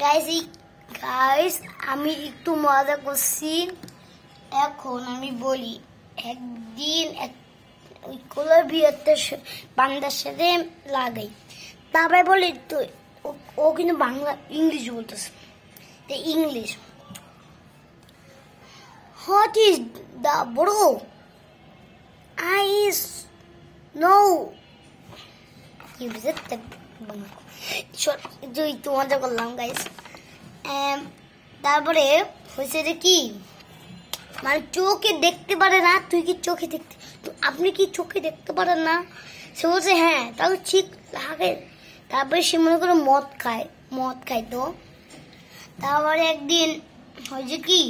Guys guys আমি একটু মজা করছি। এখন আমি বলি, একদিন ওই কলম্বিয়াতে বান্দার সাথে লাগাই, তারপরে বলি তো ও কিন্তু বাংলা ইংলিশ বলতেছে। English, what is the bro, I is no কি বুঝে একটু মজা করলাম গাইস। তারপরে হয়েছে যে কি, মানে চোখে দেখতে পারে না। তুই কি চোখে দেখতে, আপনি কি চোখে দেখতে পারেন না? সে বলছে হ্যাঁ, তাহলে ঠিক লাগে। তারপরে সে মনে করে মদ খাইতো। তারপরে একদিন হয়েছে কি,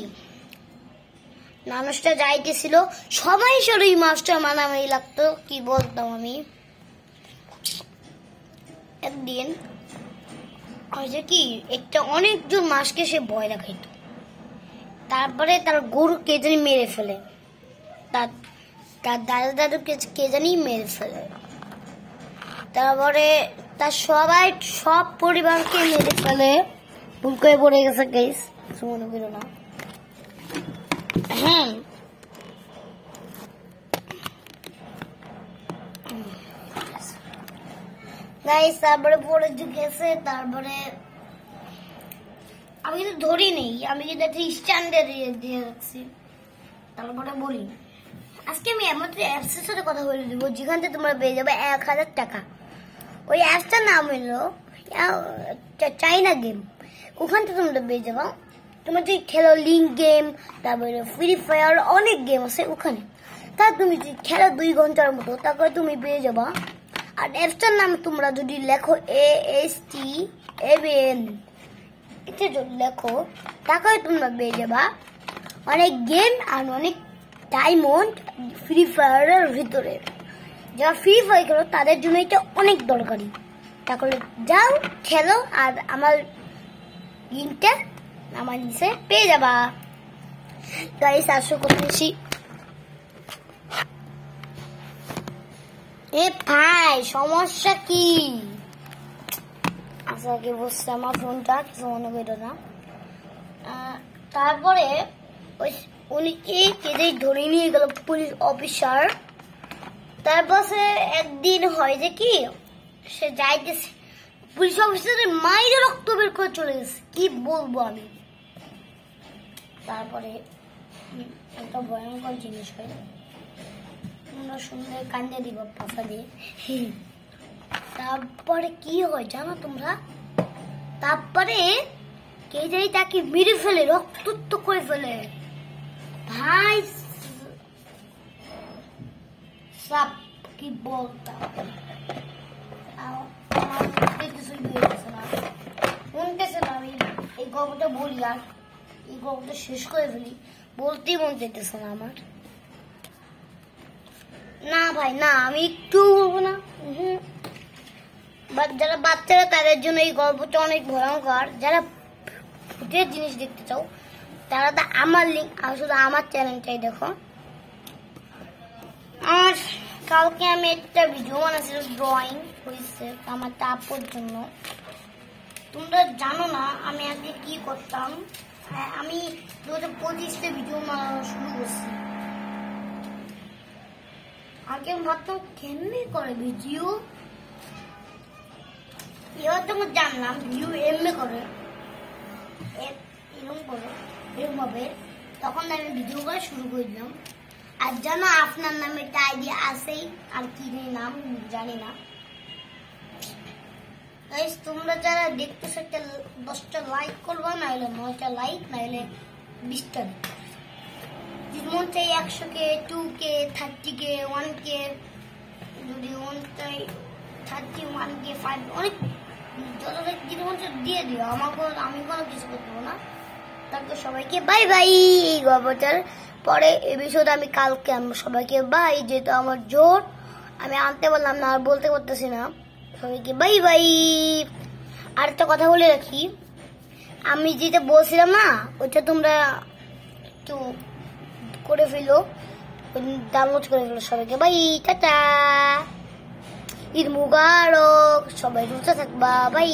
মানুষটা যাইতেছিল, সবাই ওই মাছটা মানামারি লাগতো, কি বলতাম আমি। একদিন হয়েছে কি, একটা অনেকজন মাছকে সে ভয় দেখাইত। তারপরে তার গরু কে জানি মেরে ফেলে, তার দাদু কে জানি মেরে ফেলে। তারপরে তার সব পরিবারকে মেরে ফেলে। ভুল করে পড়ে গেছে গাইস, মনে করো না। হ্যাঁ, গাইস তারপরে পড়ে গেছে। তারপরে আমি কিন্তু ধরি নেই, আমি কিন্তু একটা স্ট্যান্ডে দিয়ে রাখছি। তারপরে বলি, আজকে আমি এমন অ্যাপসের সাথে কথা বলে দিব যেখান থেকে তোমরা পেয়ে যাবে 1000 টাকা। ওই অ্যাপসটার নাম হলো চাইনা গেম। ওখান থেকে তোমরা পেয়ে যাবো। তোমরা যদি খেলো লিঙ্ক গেম, তারপরে ফ্রি ফায়ার, অনেক গেম আছে ওখানে। তা তুমি যদি খেলো 2 ঘন্টার মতো, তারপরে তুমি পেয়ে যাবা। আর অ্যাপসটার নাম তোমরা যদি লেখো ASTABN, এটা যদি লেখো, তারপরে তোমরা পেয়ে যাবা অনেক গেম আর অনেক ডায়মন্ড ফ্রি ফায়ারের ভিতরে। যারা ফ্রি ফায়ার খেলো তাদের জন্য এটা অনেক দরকারি। তাহলে যাও খেলো, আর আমার লিঙ্কটা আমার নিচে পেয়ে যাবা। গাইস আশা করতেছি। এ ভাই সমস্যা কি? আচ্ছা কি বলছে আমার ফোনটা, কিছু মনে করো না। তারপরে উনিকে কেঁদেই ধরে নিয়ে গেল পুলিশ অফিসার। তারপর সে একদিন হয় যে কি, সে যাইতেছে, পুলিশ অফিসারের মায়ের রক্ত বের করে চলে গেছে। কি বলবো আমি। তারপরে একটা ভয়ঙ্কর জিনিস হয়, তোমরা সুন্দর কান্দে দিব পাশা দিয়ে। তারপরে কি হয় জানো তোমরা? তারপরে কে যাই তাকে মেরে ফেলে, রক্তাক্ত করে ফেলে। ভাই সব কি বলতাম, শুনতেছে না। আমি এই গল্পটা বলি আর এই গল্পটা শেষ করে ফেলি, বলতেই মন চাইতেছে না আমার। না ভাই না, আমি একটু বলবো না। যারা বাচ্চারা তাদের জন্য এই গল্পটা অনেক ভয়ঙ্কর। যারা ভূতের জিনিস দেখতে চাও তারা তো আমার লিঙ্ক, শুধু আমার চ্যানেলটাই দেখো। আর কালকে আমি একটা ভিডিও বানাচ্ছিলাম, ড্রয়িং হয়েছে আমার তাপর জন্য। তোমরা জানো না আমি আগে কি করতাম। আমি 2025-তে ভিডিও বানানো শুরু করছি। আগে ভাবতাম কেমনি করে ভিডিও, এবার তো জানলাম ভিডিও এমনি করে, এরকম ভাবে। তখন আমি ভিডিও করা শুরু করে দিলাম। আর জানো আপনার নামে একটা আইডিয়া আছেই, আর কি নাম জানি না। তোমরা যারা দেখতেছো একটা 10টা লাইক করবা, না হলে 9টা লাইক, না হলে 20টা। যদি মন চাই 100K, 2K, 30K, 1K, যদি মন চাই 31K, 5, অনেক যত যদি মন চাই দিয়ে দিও। আমি কোনো কিছু করতে পারবো না। তারপর সবাইকে বাই বাই। এই গল্পটার পরে এপিসোড আমি কালকে সবাইকে বাই, যেহেতু আমার জোর আমি আনতে বললাম না আর বলতে পারতেছি না। সবাইকে বাই বাই। আর একটা কথা বলে রাখি, আমি যেটা বলছিলাম না, ওইটা তোমরা একটু করে ফেলো, ডাউনলোড করে ফেলো। সবাইকে বাই, টাটা, ঈদ মুবারক, সবাই সুস্থ থাকবা, বাই।